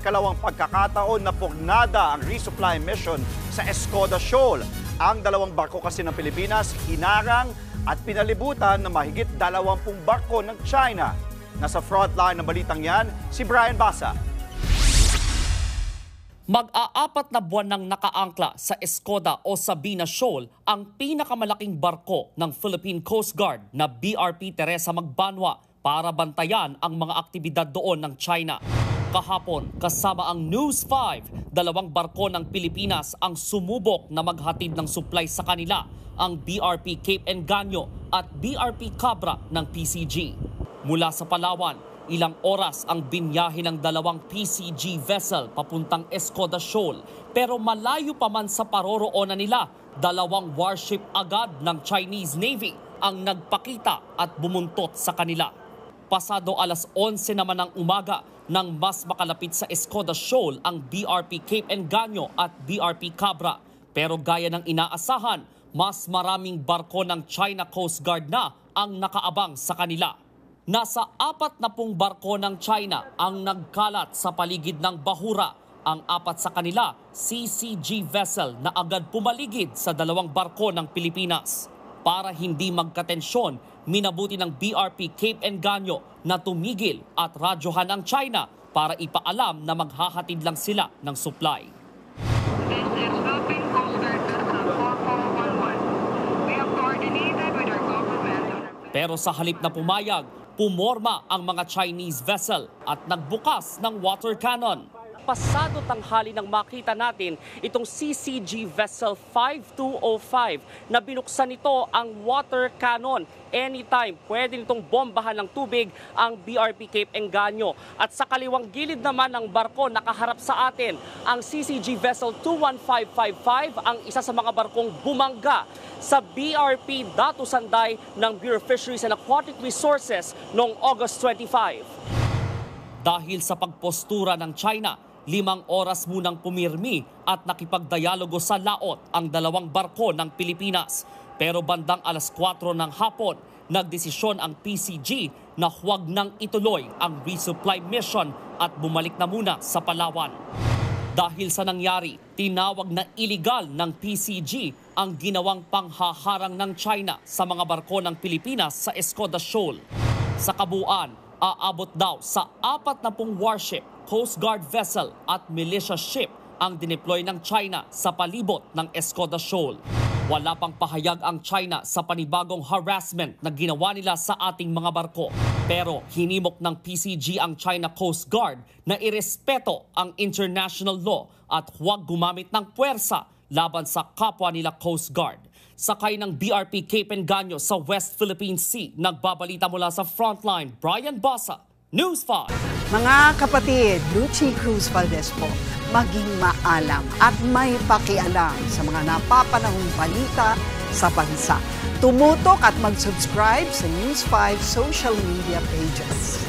ikalawang pagkakataon na pugnada ang resupply mission sa Escoda Shoal. Ang dalawang barko kasi ng Pilipinas hinarang at pinalibutan ng mahigit 20 barko ng China. Nasa frontline ng balitang yan, si Brian Basa. Mag-aapat na buwan nang nakaangkla sa Escoda o Sabina Shoal ang pinakamalaking barko ng Philippine Coast Guard na BRP Teresa Magbanwa para bantayan ang mga aktibidad doon ng China. Kahapon, kasama ang News 5, dalawang barko ng Pilipinas ang sumubok na maghatid ng supply sa kanila, ang BRP Cape Engaño at BRP Cabra ng PCG. Mula sa Palawan, ilang oras ang binyahe ng dalawang PCG vessel papuntang Escoda Shoal, pero malayo pa man sa paroroonan nila, dalawang warship agad ng Chinese Navy ang nagpakita at bumuntot sa kanila. Pasado alas 11 naman ng umaga nang mas makalapit sa Escoda Shoal ang BRP Cape Engaño at BRP Cabra. Pero gaya ng inaasahan, mas maraming barko ng China Coast Guard na ang nakaabang sa kanila. Nasa 40 barko ng China ang nagkalat sa paligid ng Bahura. Ang 4 sa kanila, CCG vessel na agad pumaligid sa dalawang barko ng Pilipinas. Para hindi magkatensyon, minabuti ng BRP Cape Engaño na tumigil at radyohan ang China para ipaalam na maghahatid lang sila ng supply. This is Philippine Coast Guard Vessel 4411. We have coordinated with our government. Pero sa halip na pumayag, pumorma ang mga Chinese vessel at nagbukas ng water cannon. Pasado tanghali nang makita natin itong CCG Vessel 5205 na binuksan nito ang water cannon. Anytime, pwede nitong bombahan ng tubig ang BRP Cape Engaño. At sa kaliwang gilid naman ng barko nakaharap sa atin, ang CCG Vessel 21555, ang isa sa mga barkong bumangga sa BRP Datu Sanday ng Bureau of Fisheries and Aquatic Resources noong August 25. Dahil sa pagpostura ng China, 5 oras munang pumirmi at nakipagdialogo sa laot ang dalawang barko ng Pilipinas. Pero bandang alas 4 ng hapon, nagdesisyon ang PCG na huwag nang ituloy ang resupply mission at bumalik na muna sa Palawan. Dahil sa nangyari, tinawag na iligal ng PCG ang ginawang panghaharang ng China sa mga barko ng Pilipinas sa Escoda Shoal. Sa kabuuan, aabot daw sa 40 warship, Coast Guard vessel at militia ship ang dineploy ng China sa palibot ng Escoda Shoal. Wala pang pahayag ang China sa panibagong harassment na ginawa nila sa ating mga barko. Pero hinimok ng PCG ang China Coast Guard na irespeto ang international law at huwag gumamit ng puwersa laban sa kapwa nila Coast Guard. Sakay ng BRP Cape Engaño sa West Philippine Sea, nagbabalita mula sa Frontline, Brian Basa, News 5. Mga kapatid, Lucy Cruz Valdez po, maging maalam at may pakialam sa mga napapanahong balita sa bansa. Tumutok at mag-subscribe sa News 5 social media pages.